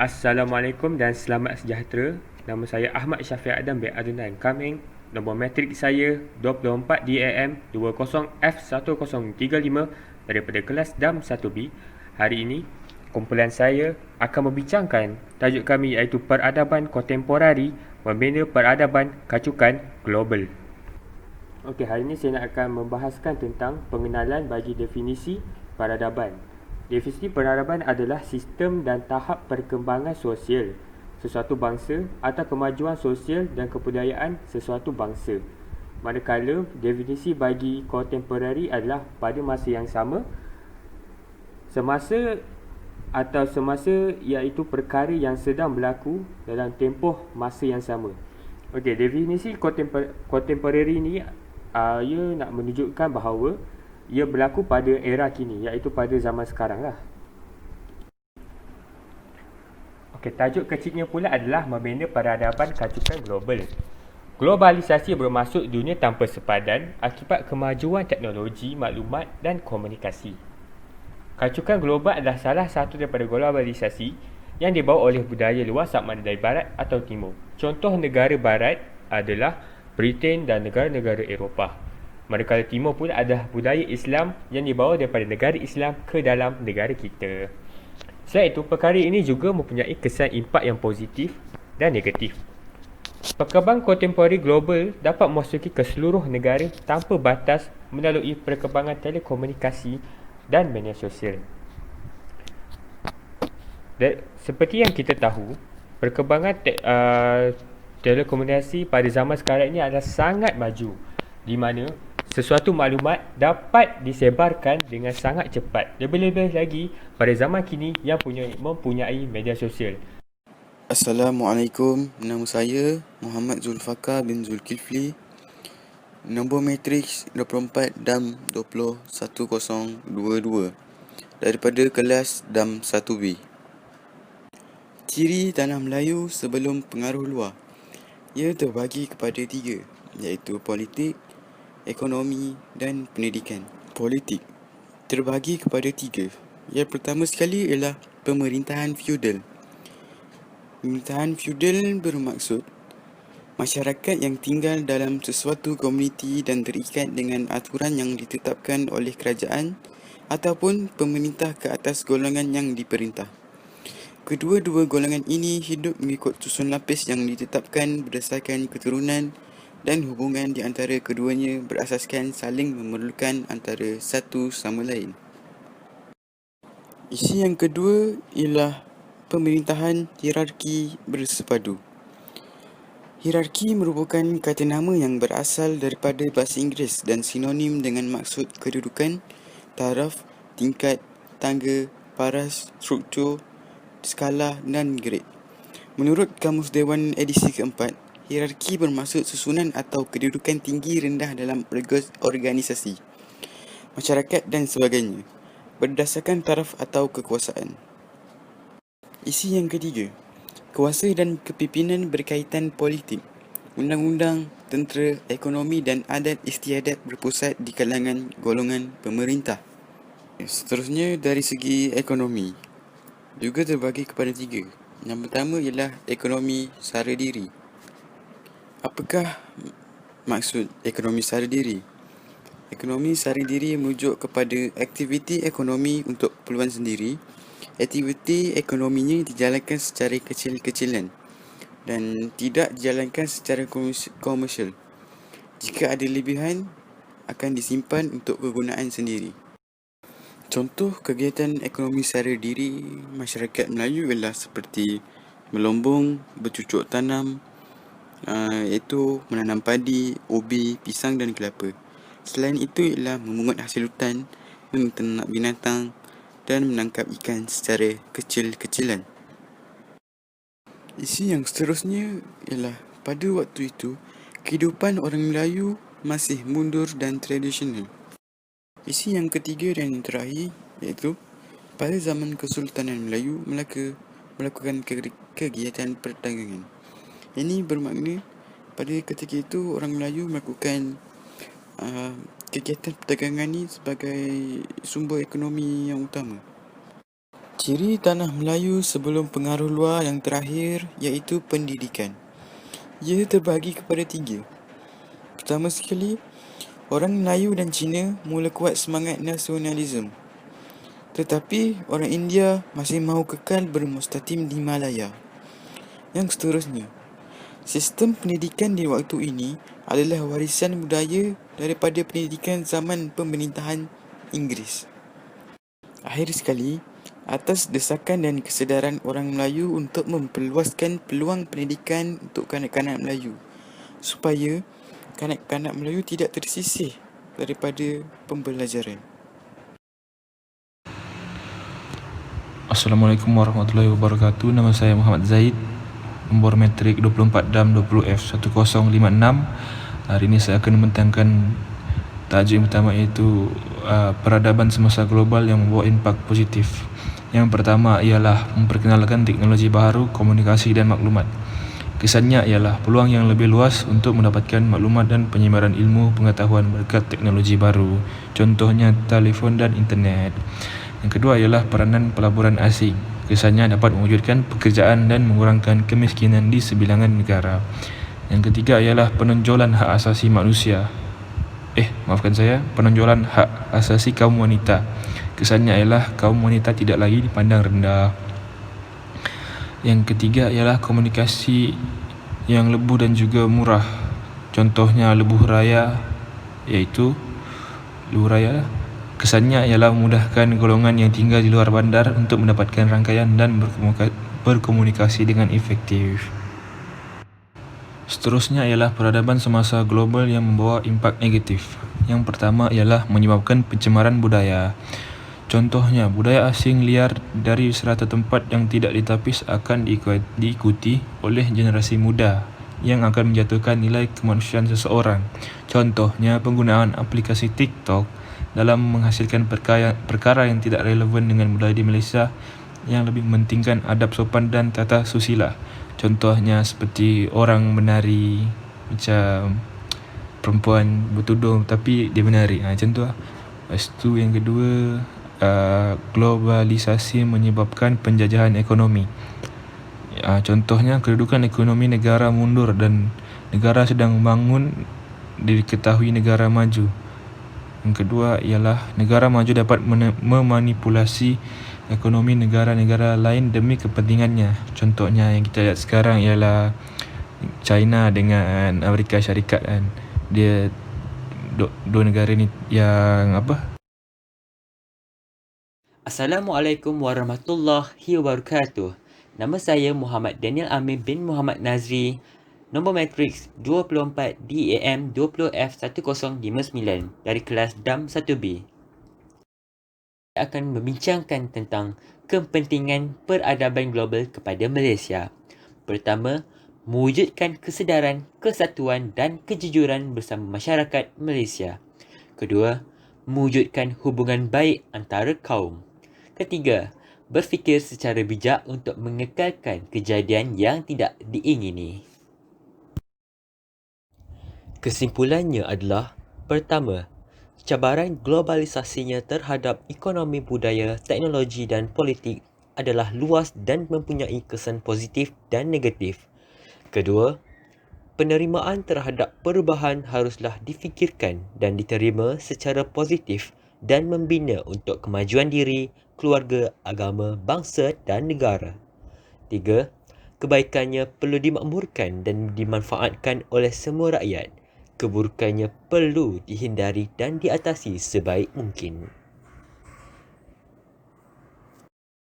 Assalamualaikum dan selamat sejahtera. Nama saya Ahmad Syafiq Adam bin Adnan Kaming. Nombor matrik saya 24 DAM 20F1035 daripada kelas DAM 1B. Hari ini, kumpulan saya akan membincangkan tajuk kami iaitu Peradaban Kontemporari Membina Peradaban Kacukan Global. Okey, hari ini saya nak akan membahaskan tentang pengenalan bagi definisi peradaban. Definisi peradaban adalah sistem dan tahap perkembangan sosial sesuatu bangsa atau kemajuan sosial dan kebudayaan sesuatu bangsa. Manakala definisi bagi kontemporari adalah pada masa yang sama, semasa iaitu perkara yang sedang berlaku dalam tempoh masa yang sama. Okey, definisi kontemporari ni ia nak menunjukkan bahawa ia berlaku pada era kini, iaitu pada zaman sekarang lah. Okey, tajuk kecilnya pula adalah membina peradaban kacukan global. Globalisasi bermaksud dunia tanpa sepadan akibat kemajuan teknologi, maklumat dan komunikasi. Kacukan global adalah salah satu daripada globalisasi yang dibawa oleh budaya luar sama ada dari barat atau timur. Contoh negara barat adalah Britain dan negara-negara Eropah. Manakala timur pula adalah budaya Islam yang dibawa daripada negara Islam ke dalam negara kita. Selain itu, perkara ini juga mempunyai kesan impak yang positif dan negatif. Perkembangan kontemporari global dapat memasuki ke seluruh negara tanpa batas melalui perkembangan telekomunikasi dan media sosial. Seperti yang kita tahu, perkembangan telekomunikasi pada zaman sekarang ini adalah sangat maju, di mana sesuatu maklumat dapat disebarkan dengan sangat cepat. Lebih-lebih lagi pada zaman kini yang mempunyai media sosial. Assalamualaikum, nama saya Muhammad Zulfaqar bin Zulkifli. Nombor matriks 24 DAM 21022 daripada kelas DAM 1B. Ciri tanah Melayu sebelum pengaruh luar. Ia terbagi kepada 3, iaitu politik, ekonomi dan pendidikan. Politik terbagi kepada 3. Yang pertama sekali ialah pemerintahan feudal. Pemerintahan feudal bermaksud masyarakat yang tinggal dalam sesuatu komuniti dan terikat dengan aturan yang ditetapkan oleh kerajaan ataupun pemerintah ke atas golongan yang diperintah. Kedua-dua golongan ini hidup mengikut susun lapis yang ditetapkan berdasarkan keturunan dan hubungan di antara keduanya berasaskan saling memerlukan antara satu sama lain. Isi yang kedua ialah pemerintahan hierarki bersepadu. Hierarki merupakan kata nama yang berasal daripada bahasa Inggeris dan sinonim dengan maksud kedudukan, taraf, tingkat, tangga, paras, struktur, skala dan grade. Menurut Kamus Dewan edisi keempat, hierarki bermaksud susunan atau kedudukan tinggi rendah dalam organisasi, masyarakat dan sebagainya, berdasarkan taraf atau kekuasaan. Isi yang ketiga, kuasa dan kepimpinan berkaitan politik, undang-undang, tentera, ekonomi dan adat istiadat berpusat di kalangan golongan pemerintah. Seterusnya dari segi ekonomi, juga terbagi kepada 3. Yang pertama ialah ekonomi sara diri. Apakah maksud ekonomi sara diri? Ekonomi sara diri merujuk kepada aktiviti ekonomi untuk keperluan sendiri. Aktiviti ekonominya dijalankan secara kecil-kecilan dan tidak dijalankan secara komersial. Jika ada lebihan, akan disimpan untuk kegunaan sendiri. Contoh kegiatan ekonomi sara diri masyarakat Melayu ialah seperti melombong, bercucuk tanam, iaitu menanam padi, ubi, pisang dan kelapa. Selain itu ialah memungut hasil hutan, menternak binatang dan menangkap ikan secara kecil-kecilan. Isi yang seterusnya ialah pada waktu itu, kehidupan orang Melayu masih mundur dan tradisional. Isi yang ketiga dan yang terakhir iaitu pada zaman Kesultanan Melayu Melaka melakukan kegiatan perdagangan. Ini bermakna pada ketika itu orang Melayu melakukan kegiatan perdagangan ini sebagai sumber ekonomi yang utama. Ciri tanah Melayu sebelum pengaruh luar yang terakhir iaitu pendidikan. Ia terbahagi kepada 3. Pertama sekali, orang Melayu dan Cina mula kuat semangat nasionalisme. Tetapi orang India masih mahu kekal bermustatim di Malaya. Yang seterusnya, sistem pendidikan di waktu ini adalah warisan budaya daripada pendidikan zaman pemerintahan Inggeris. Akhir sekali, atas desakan dan kesedaran orang Melayu untuk memperluaskan peluang pendidikan untuk kanak-kanak Melayu, supaya kanak-kanak Melayu tidak tersisih daripada pembelajaran. Assalamualaikum warahmatullahi wabarakatuh. Nama saya Muhammad Zaid. Nombor metrik 24 DAM 20F 1056. Hari ini saya akan membentangkan tajuk yang pertama, iaitu peradaban semasa global yang membawa impak positif. Yang pertama ialah memperkenalkan teknologi baru, komunikasi dan maklumat. Kesannya ialah peluang yang lebih luas untuk mendapatkan maklumat dan penyebaran ilmu pengetahuan berkat teknologi baru. Contohnya telefon dan internet. Yang kedua ialah peranan pelaburan asing. Kesannya dapat mewujudkan pekerjaan dan mengurangkan kemiskinan di sebilangan negara. Yang ketiga ialah penonjolan hak asasi manusia. Penonjolan hak asasi kaum wanita. Kesannya ialah kaum wanita tidak lagi dipandang rendah. Yang ketiga ialah komunikasi yang lebuh dan juga murah. Contohnya lebuh raya, iaitu lebuh raya. Kesannya ialah memudahkan golongan yang tinggal di luar bandar untuk mendapatkan rangkaian dan berkomunikasi dengan efektif. Seterusnya ialah peradaban semasa global yang membawa impak negatif. Yang pertama ialah menyebabkan pencemaran budaya. Contohnya, budaya asing liar dari serata tempat yang tidak ditapis akan diikuti oleh generasi muda yang akan menjatuhkan nilai kemanusiaan seseorang. Contohnya, penggunaan aplikasi TikTok dalam menghasilkan perkara yang tidak relevan dengan budaya di Malaysia yang lebih mementingkan adab sopan dan tata susila. Contohnya seperti orang menari macam perempuan bertudung tapi dia menari, macam tu lah. Lepas tu yang kedua, globalisasi menyebabkan penjajahan ekonomi. Contohnya kedudukan ekonomi negara mundur dan negara sedang membangun diketahui negara maju. Yang kedua ialah negara maju dapat memanipulasi ekonomi negara-negara lain demi kepentingannya. Contohnya yang kita lihat sekarang ialah China dengan Amerika Syarikat kan. Dia dua negara ni yang Assalamualaikum warahmatullahi wabarakatuh. Nama saya Muhammad Daniel Amin bin Muhammad Nazri. Nombor matriks 24 DAM 20F 1059 dari kelas DAM 1B. Saya akan membincangkan tentang kepentingan peradaban global kepada Malaysia. Pertama, mewujudkan kesedaran, kesatuan dan kejujuran bersama masyarakat Malaysia. Kedua, mewujudkan hubungan baik antara kaum. Ketiga, berfikir secara bijak untuk mengekalkan kejadian yang tidak diingini. Kesimpulannya adalah, pertama, cabaran globalisasinya terhadap ekonomi, budaya, teknologi dan politik adalah luas dan mempunyai kesan positif dan negatif. Kedua, penerimaan terhadap perubahan haruslah difikirkan dan diterima secara positif dan membina untuk kemajuan diri, keluarga, agama, bangsa dan negara. Tiga, kebaikannya perlu dimakmurkan dan dimanfaatkan oleh semua rakyat. Keburukannya perlu dihindari dan diatasi sebaik mungkin.